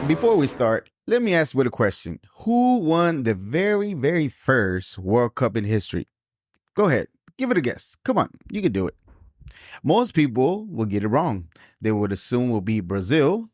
Before we start, let me ask with a question. Who won the very, very first World Cup in history? Go ahead, give it a guess. Come on, you can do it. Most people will get it wrong. They would assume it will be Brazil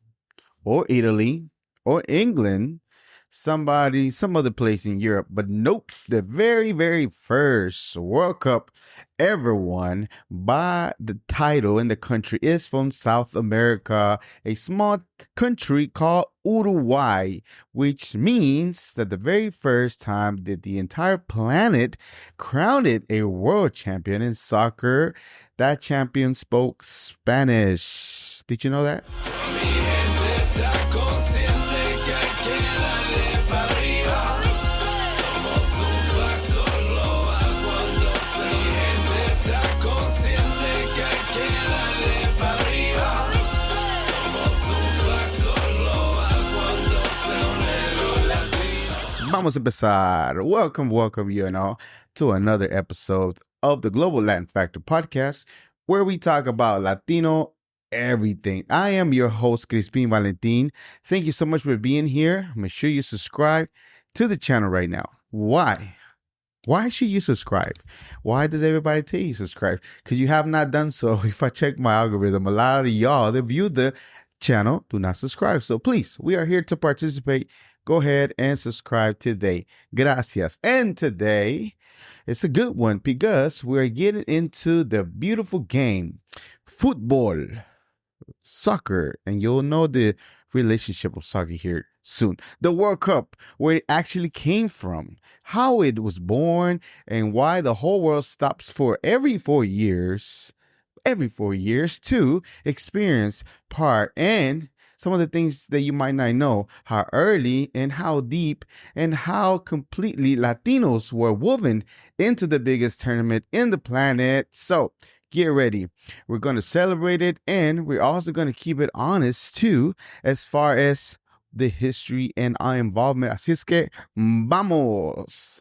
or Italy or England, some other place in Europe. But nope, the very, very first World Cup ever won by the title in the country is from South America, a small country called Uruguay, which means that the very first time that the entire planet crowned it a world champion in soccer, that champion spoke Spanish. Did you know that? Vamos a empezar. Welcome, you and all, to another episode of the Global Latin Factor podcast, where we talk about Latino everything. I am your host, Crispin Valentin. Thank you so much for being here. Make sure you subscribe to the channel right now. Why? Why should you subscribe? Why does everybody tell you subscribe? Because you have not done so. If I check my algorithm, a lot of y'all that view the channel do not subscribe. So please, we are here to participate. Go ahead and subscribe today. Gracias. And today, it's a good one because we're getting into the beautiful game, Fútbol, soccer. And you'll know the relationship of soccer here soon. The World Cup, where it actually came from, how it was born, and why the whole world stops for every 4 years to experience part and some of the things that you might not know, how early and how deep and how completely Latinos were woven into the biggest tournament in the planet. So get ready. We're going to celebrate it, and we're also going to keep it honest too, as far as the history and our involvement. Así es que vamos.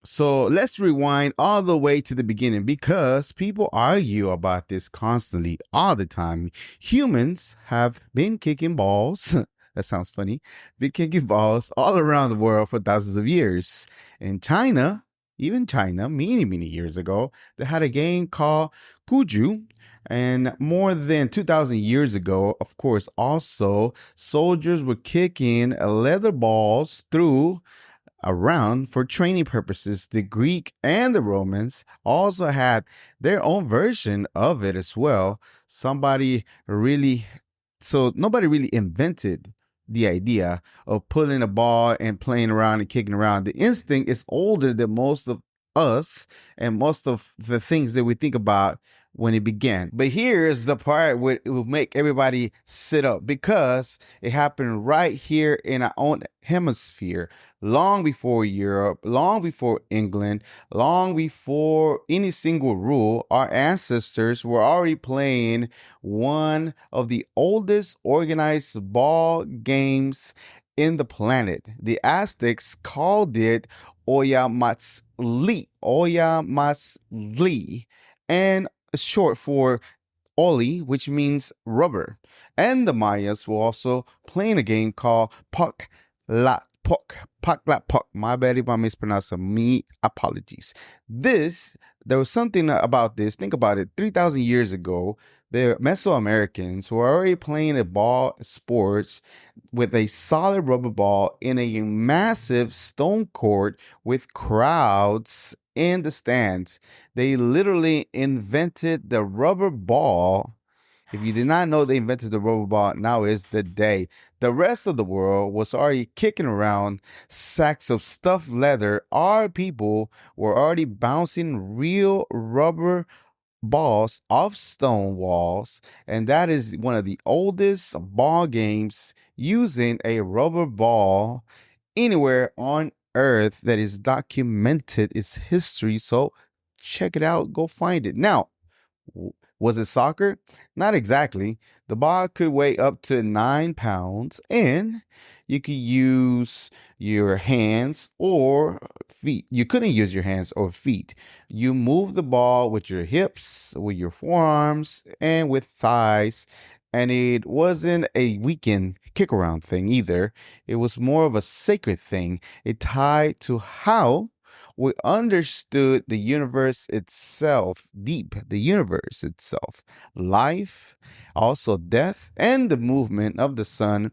So let's rewind all the way to the beginning because people argue about this constantly, all the time. Humans have been kicking balls. That sounds funny. Been kicking balls all around the world for thousands of years. In China, even China, many years ago, they had a game called Kuju. And more than 2,000 years ago, of course, also soldiers were kicking leather balls around for training purposes. The Greek and the Romans also had their own version of it as well. Nobody really invented the idea of pulling a ball and playing around and kicking around. The instinct is older than most of us and most of the things that we think about when it began. But here's the part where it will make everybody sit up because it happened right here in our own hemisphere, long before Europe, long before England, long before any single rule. Our ancestors were already playing one of the oldest organized ball games in the planet. The Aztecs called it ōllamaliztli, and short for ōlli, which means rubber. And the Mayas were also playing a game called pok-ta-pok. Pok-ta-pok. My bad if I mispronounce it. Me apologies. There was something about this. Think about it. 3,000 years ago, the Mesoamericans were already playing a ball sports with a solid rubber ball in a massive stone court with crowds in the stands. They literally invented the rubber ball. If you did not know they invented the rubber ball, now is the day. The rest of the world was already kicking around sacks of stuffed leather. Our people were already bouncing real rubber balls off stone walls, and that is one of the oldest ball games using a rubber ball anywhere on earth that is documented its history. So check it out, go find it. Now, was it soccer? Not exactly. The ball could weigh up to 9 pounds, and you could use your hands or feet. You couldn't use your hands or feet. You move the ball with your hips, with your forearms, and with thighs. And it wasn't a weekend kick around thing either. It was more of a sacred thing. It tied to how we understood the universe itself, the universe itself, life, also death, and the movement of the sun.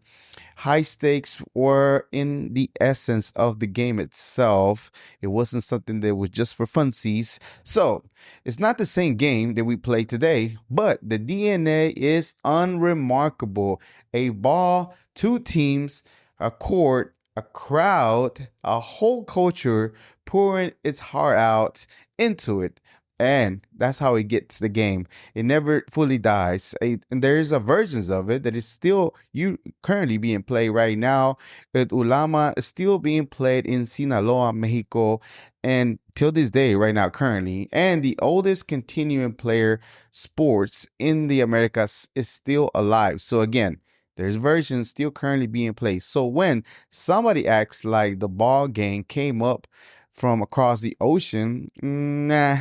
High stakes were in the essence of the game itself. It wasn't something that was just for funsies. So it's not the same game that we play today, but the DNA is unremarkable. A ball, two teams, a court, a crowd, a whole culture pouring its heart out into it. And that's how it gets the game. It never fully dies. And there's a versions of it that is still currently being played right now. Ulama is still being played in Sinaloa, Mexico, and till this day, right now, currently. And the oldest continuing player sports in the Americas is still alive. So again, there's versions still currently being played. So when somebody acts like the ball game came up from across the ocean, nah.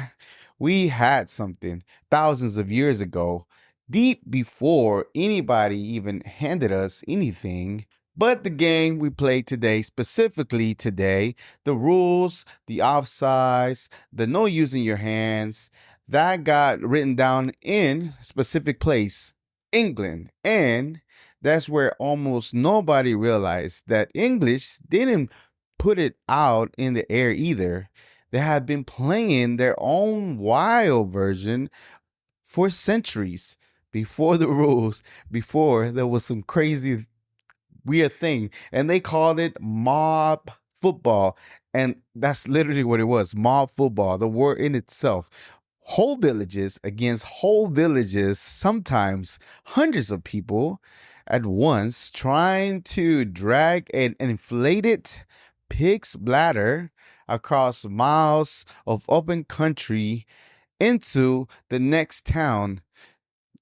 We had something thousands of years ago, deep before anybody even handed us anything. But the game we play today, specifically today, the rules, the offsides, the no using your hands, that got written down in a specific place, England. And that's where almost nobody realized that English didn't put it out in the air either. They had been playing their own wild version for centuries before the rules, before there was some crazy, weird thing. And they called it mob football. And that's literally what it was, mob football, the word in itself. Whole villages against whole villages, sometimes hundreds of people at once, trying to drag an inflated pig's bladder across miles of open country into the next town.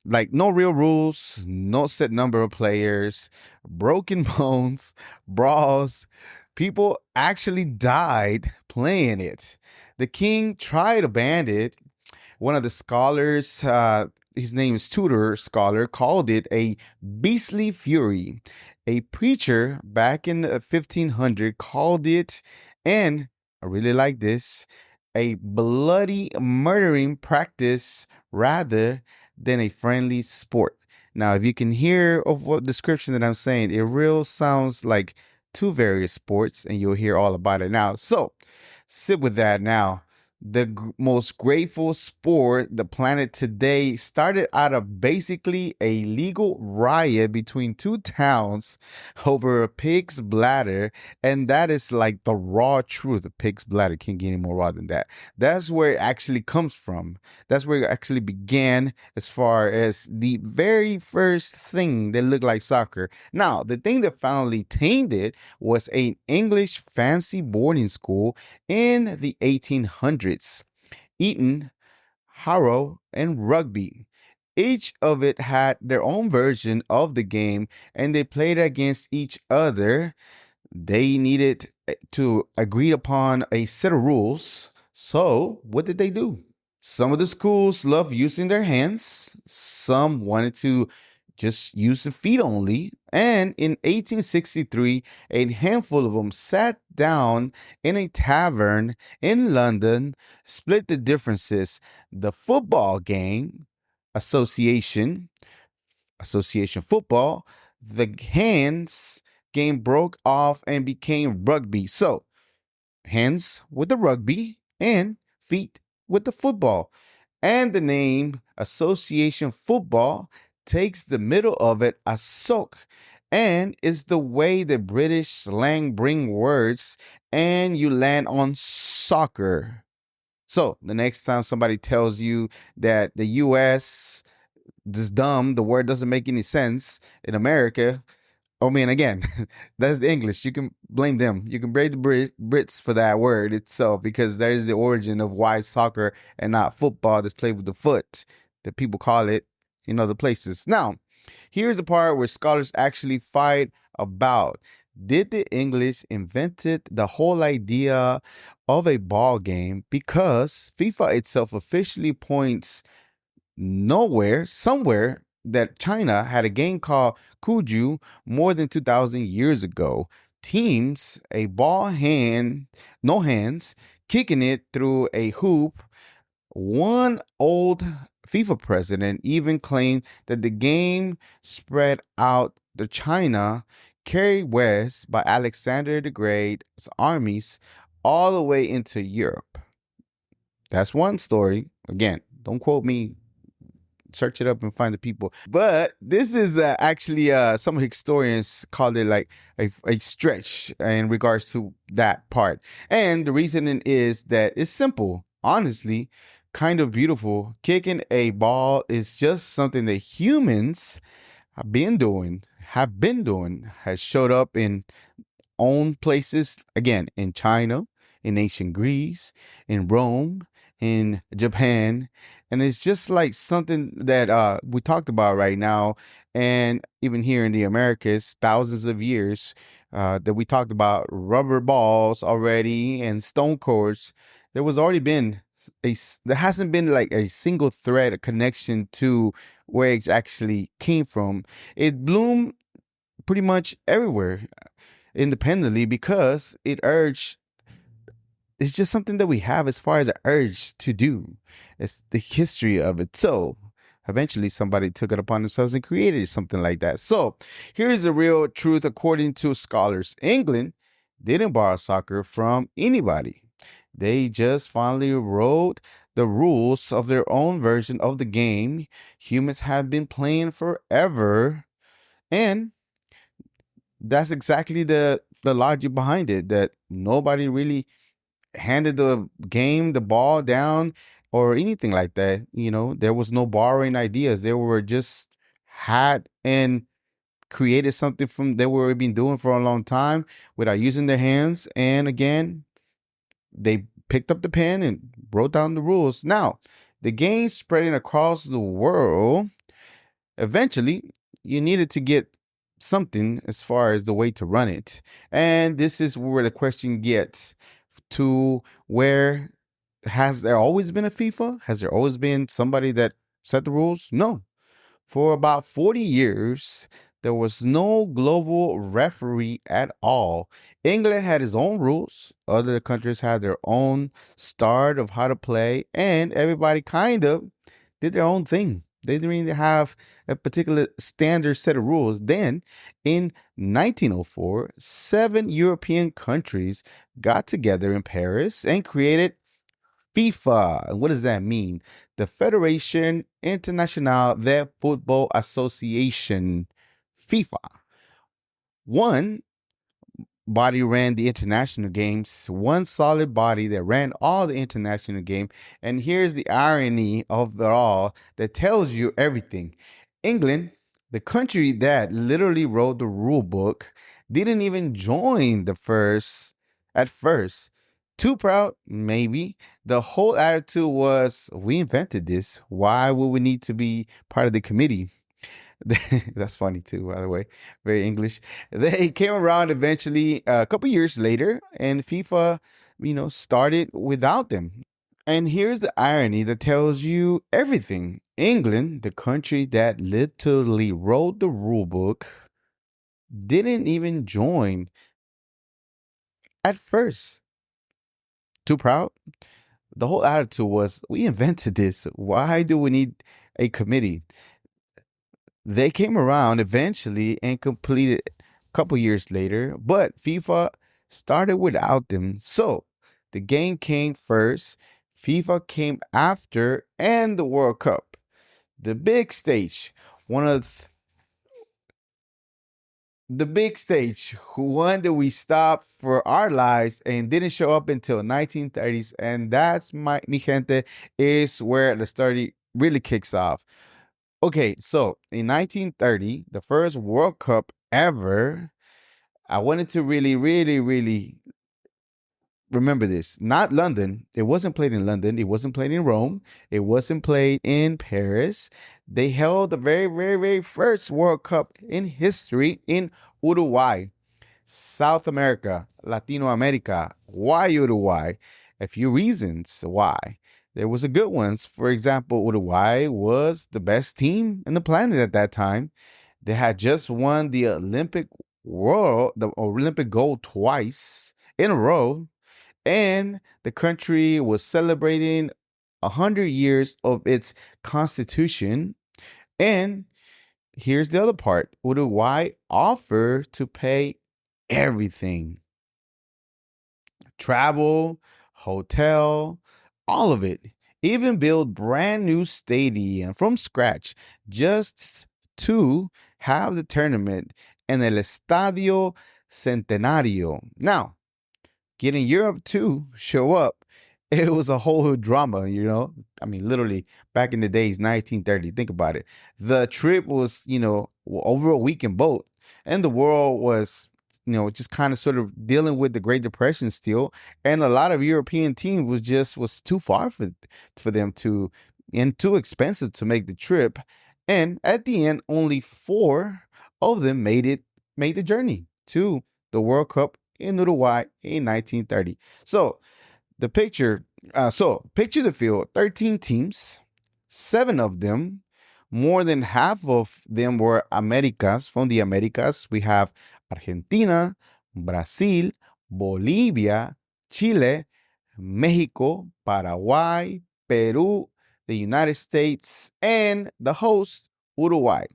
Like no real rules, no set number of players, broken bones, brawls. People actually died playing it. The king tried to ban it. One of the scholars, his name is Tudor scholar, called it a beastly fury. A preacher back in the 1500 called it, and I really like this, a bloody murdering practice rather than a friendly sport. Now, if you can hear of what description that I'm saying, it real sounds like two various sports, and you'll hear all about it now. So sit with that now. The most grateful sport the planet today started out of basically a legal riot between two towns over a pig's bladder. And that is like the raw truth. A pig's bladder can't get any more raw than that. That's where it actually comes from. That's where it actually began as far as the very first thing that looked like soccer. Now, the thing that finally tamed it was an English fancy boarding school in the 1800s. Eton, Harrow, and Rugby. Each of it had their own version of the game, and they played against each other. They needed to agree upon a set of rules. So what did they do? Some of the schools loved using their hands. Some wanted to just use the feet only. And in 1863, a handful of them sat down in a tavern in London, split the differences. The football game, association football, the hands game broke off and became rugby. So hands with the rugby and feet with the football. And the name association football takes the middle of it, a soak, and is the way the British slang bring words, and you land on soccer. So the next time somebody tells you that the U.S. is dumb, the word doesn't make any sense in America, I mean, again, that's the English. You can blame them. You can blame the Brits for that word itself, because that is the origin of why soccer and not football that's played with the foot that people call it in other places. Now, here's the part where scholars actually fight about: did the English invented the whole idea of a ball game? Because FIFA itself officially points somewhere that China had a game called Kuju more than 2,000 years ago. Teams, a ball hand, no hands, kicking it through a hoop. One old FIFA president even claimed that the game spread out to China, carried west by Alexander the Great's armies all the way into Europe. That's one story. Again, don't quote me. Search it up and find the people. But this is actually some historians call it like a stretch in regards to that part. And the reasoning is that it's simple. Honestly, kind of beautiful. Kicking a ball is just something that humans have been doing, has showed up in own places, again, in China, in ancient Greece, in Rome, in Japan. And it's just like something that we talked about right now. And even here in the Americas, thousands of years that we talked about rubber balls already and stone courts. There hasn't been like a single thread, a connection to where it actually came from. It bloomed pretty much everywhere independently because it's just something that we have as far as an urge to do. It's the history of it. So eventually somebody took it upon themselves and created something like that. So here's the real truth according to scholars. England didn't borrow soccer from anybody. They just finally wrote the rules of their own version of the game humans have been playing forever. And that's exactly the logic behind it, that nobody really handed the ball down or anything like that. There was no borrowing ideas. They were just had and created something from they were been doing for a long time without using their hands. And again, they picked up the pen and wrote down the rules. Now, the game spreading across the world, eventually you needed to get something as far as the way to run it. And this is where the question gets to, where has there always been a FIFA? Has there always been somebody that set the rules? No. For about 40 years, there was no global referee at all. England had its own rules. Other countries had their own start of how to play, and everybody kind of did their own thing. They didn't really have a particular standard set of rules. Then, in 1904, 7 European countries got together in Paris and created FIFA. What does that mean? The Fédération Internationale de Football Association, FIFA. One body ran the international games, one solid body that ran all the international game. And here's the irony of it all that tells you everything. England, the country that literally wrote the rule book, didn't even join at first. Too proud? Maybe. The whole attitude was, we invented this. Why would we need to be part of the committee? That's funny too, by the way. Very English. They came around eventually a couple years later, and FIFA, started without them. And here's the irony that tells you everything. England, the country that literally wrote the rule book, didn't even join at first. Too proud? The whole attitude was, we invented this. Why do we need a committee? They came around eventually and completed a couple years later, but FIFA started without them. So the game came first, FIFA came after, and the World Cup. The big stage, the big stage, one that we stopped for our lives and didn't show up until 1930s. And that's, mi gente, is where the story really kicks off. Okay, so in 1930, the first World Cup ever, I wanted to really, really, really remember this. Not London. It wasn't played in London. It wasn't played in Rome. It wasn't played in Paris. They held the very, very, very first World Cup in history in Uruguay, South America, Latino America. Why Uruguay? A few reasons why. there was a good ones. For example, Uruguay was the best team in the planet at that time. They had just won the Olympic gold twice in a row, and the country was celebrating 100 years of its constitution. And here's the other part: Uruguay offered to pay everything, travel, hotel, all of it. Even build brand new stadium from scratch just to have the tournament in el Estadio Centenario. Now, getting Europe to show up, it was a whole drama, you know. I mean, literally, back in the days, 1930. Think about it. The trip was, over a week in boat, and the world was, just kind of sort of dealing with the Great Depression still, and a lot of European teams was too far for them to, and too expensive to make the trip. And at the end, only 4 of them made the journey to the World Cup in Uruguay in 1930. So picture the field: 13 teams, 7 of them, more than half of them were Americas, from the Americas. We have Argentina, Brazil, Bolivia, Chile, Mexico, Paraguay, Peru, the United States, and the host, Uruguay.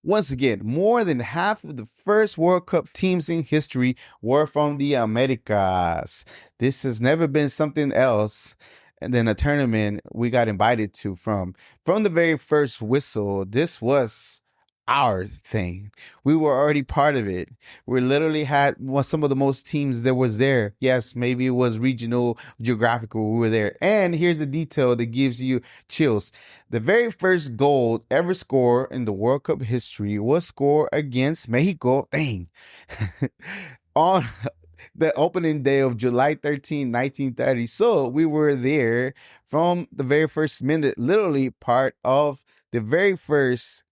Once again, more than half of the first World Cup teams in history were from the Americas. This has never been something else than a tournament we got invited to from the very first whistle. This was our thing. We were already part of it. We literally had some of the most teams that was there. Yes, maybe it was regional, geographical. We were there. And here's the detail that gives you chills. The very first goal ever scored in the World Cup history was scored against Mexico. Dang. On the opening day of July 13, 1930. So we were there from the very first minute, literally part of the very first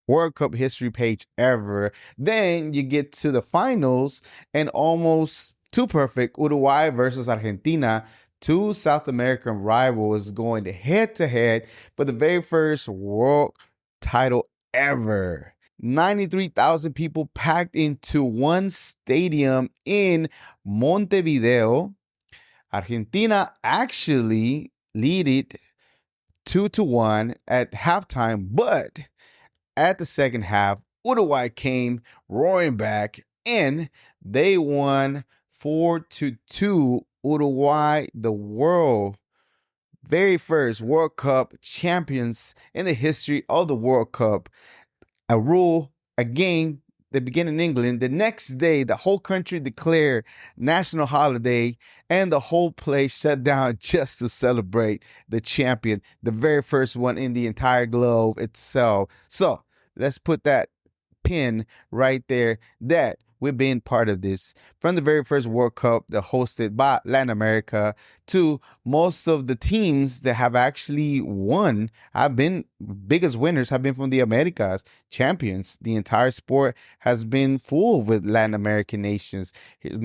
World Cup history page ever. Then you get to the finals, and almost too perfect, Uruguay versus Argentina, 2 South American rivals going head to head for the very first world title ever. 93,000 people packed into one stadium in Montevideo. Argentina actually led it 2-1 at halftime, but at the second half, Uruguay came roaring back, and they won 4-2. Uruguay, the very first World Cup champions in the history of the World Cup. A game that began in England. The next day, the whole country declared national holiday, and the whole place shut down just to celebrate the champion, the very first one in the entire globe itself. So let's put that pin right there, that we've been part of this from the very first World Cup that hosted by Latin America to most of the teams that have actually won. Biggest winners have been from the Americas, champions. The entire sport has been full with Latin American nations. This is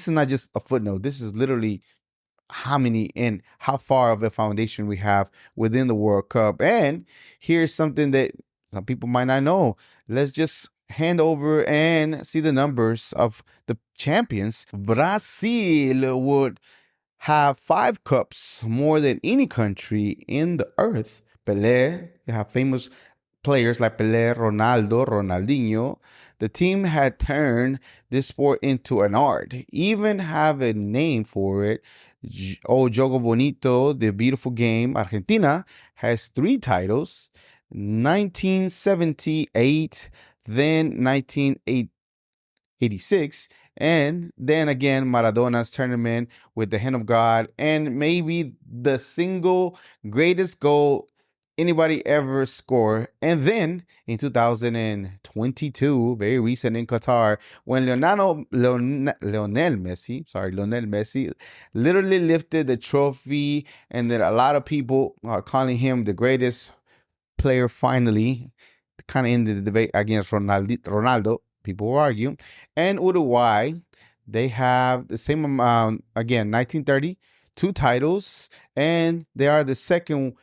not just a footnote. This is literally how many and how far of a foundation we have within the World Cup. And here's something that some people might not know. Let's just hand over and see the numbers of the champions. Brazil would have 5 cups, more than any country in the earth. Pelé, you have famous players like Pelé, Ronaldo, Ronaldinho. The team had turned this sport into an art, even have a name for it. Jogo Bonito, the beautiful game. Argentina has 3 titles. 1978, then 1986, and then again Maradona's tournament with the hand of God, and maybe the single greatest goal anybody ever scored. And then in 2022, very recent in Qatar, when Lionel Messi literally lifted the trophy, and that a lot of people are calling him the greatest player finally, kind of ended the debate against Ronaldo. People will argue. And Uruguay, they have the same amount, again, 1930 2 titles, and they are the second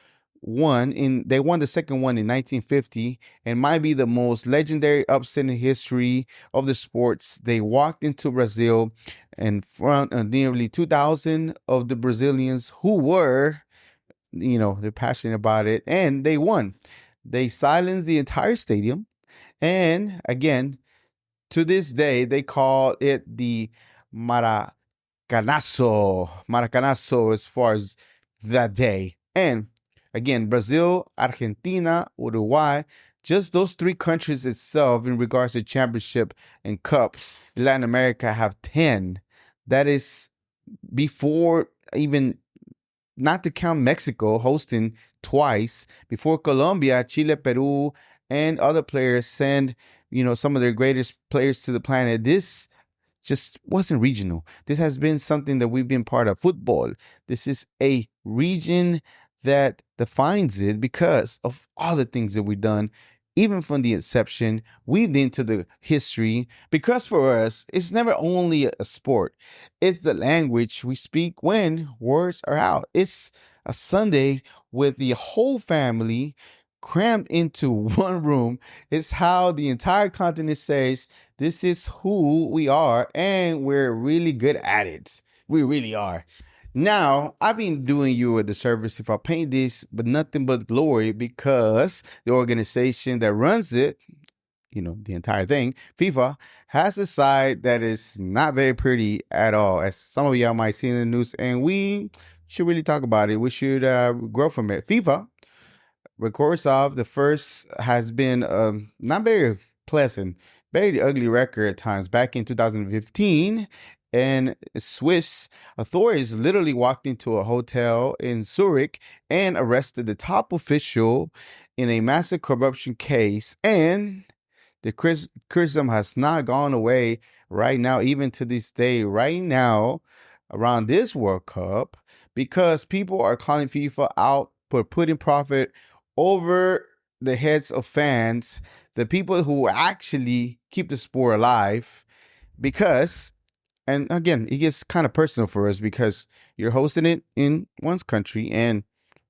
one they won the second one in 1950, and might be the most legendary upset in history of the sports. They walked into Brazil in front of nearly 2,000 of the Brazilians who were, they're passionate about it, and they won. They silenced the entire stadium, and again, to this day, they call it the Maracanazo as far as that day. And again, Brazil, Argentina, Uruguay, just those 3 countries itself in regards to championship and cups. Latin America have 10. That is before even, not to count Mexico hosting twice, before Colombia, Chile, Peru, and other players send, some of their greatest players to the planet. This just wasn't regional. This has been something that we've been part of. Football. This is a region that defines it because of all the things that we've done, even from the inception, weaved into the history. Because for us, it's never only a sport. It's the language we speak when words are out. It's a Sunday with the whole family crammed into one room. It's how the entire continent says, this is who we are, and we're really good at it. We really are. Now, I've been doing you a disservice if I paint this, but nothing but glory, because the organization that runs it, the entire thing, FIFA, has a side that is not very pretty at all, as some of y'all might see in the news, and we should really talk about it. We should grow from it. FIFA records off the first has been not very pleasant, very ugly record at times. Back in 2015, and Swiss authorities literally walked into a hotel in Zurich and arrested the top official in a massive corruption case. And the criticism has not gone away right now, even to this day, right now, around this World Cup, because people are calling FIFA out for putting profit over the heads of fans, the people who actually keep the sport alive. Because, and again, it gets kind of personal for us because you're hosting it in one's country. And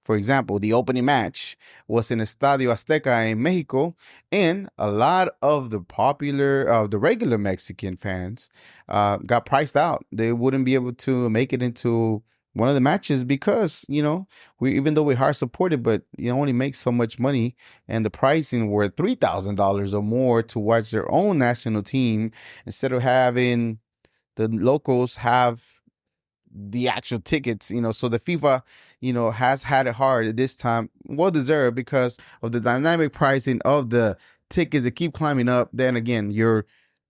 for example, the opening match was in Estadio Azteca in Mexico, and a lot of the the regular Mexican fans got priced out. They wouldn't be able to make it into one of the matches because, even though we're hard supported, but you only make so much money, and the pricing were $3,000 or more to watch their own national team instead of having the locals have the actual tickets, so the FIFA, has had it hard this time. Well deserved, because of the dynamic pricing of the tickets that keep climbing up. Then again, your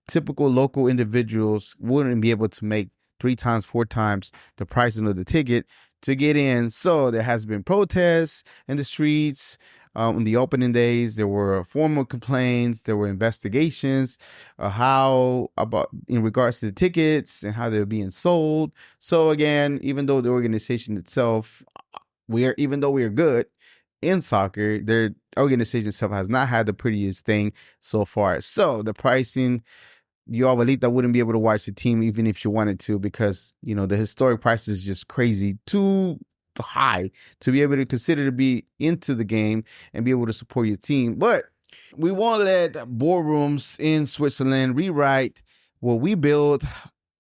typical local individuals wouldn't be able to make 3 times, 4 times the pricing of the ticket to get in. So there has been protests in the streets. In the opening days, there were formal complaints, there were investigations, in regards to the tickets and how they're being sold. So again, even though the organization itself, even though we are good in soccer, their organization itself has not had the prettiest thing so far. So the pricing, your abuelita wouldn't be able to watch the team even if she wanted to, because the historic price is just crazy, too high to be able to consider to be into the game and be able to support your team. But we won't let boardrooms in Switzerland rewrite what we build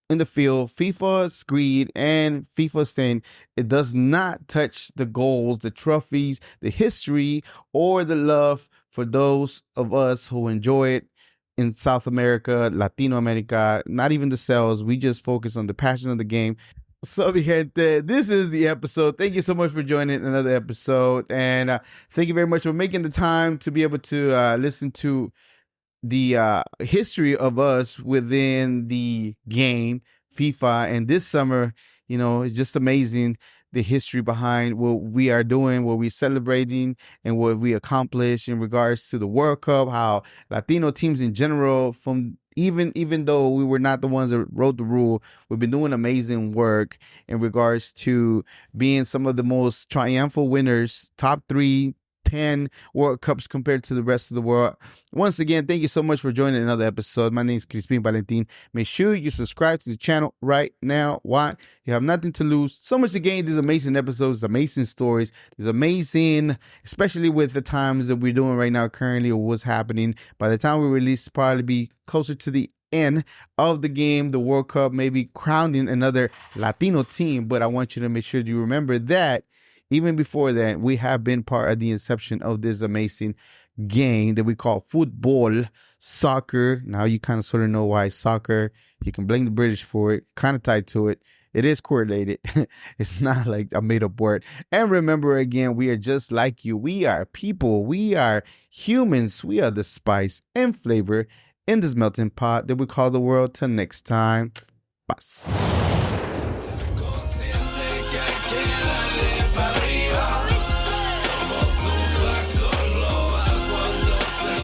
in the field. FIFA's greed and FIFA saying it does not touch the goals, the trophies, the history, or the love for those of us who enjoy it in South America, Latino America, not even the sales. We just focus on the passion of the game. So, mi gente, this is the episode. Thank you so much for joining another episode. And thank you very much for making the time to be able to listen to the history of us within the game, FIFA. And this summer, it's just amazing, the history behind what we are doing, what we're celebrating, and what we accomplished in regards to the World Cup, how Latino teams in general, from even though we were not the ones that wrote the rule, we've been doing amazing work in regards to being some of the most triumphal winners, top 3 10 World Cups compared to the rest of the world. Once again, thank you so much for joining another episode. My name is Crispin Valentin. Make sure you subscribe to the channel right now. Why? You have nothing to lose. So much to gain. These amazing episodes, amazing stories. These amazing, especially with the times that we're doing right now currently or what's happening. By the time we release, probably be closer to the end of the game, the World Cup, maybe crowning another Latino team. But I want you to make sure you remember that even before that, we have been part of the inception of this amazing game that we call football, soccer. Now you kind of sort of know why soccer. You can blame the British for it, kind of tied to it. It is correlated. It's not like a made-up word. And remember, again, we are just like you. We are people. We are humans. We are the spice and flavor in this melting pot that we call the world. Till next time, bye.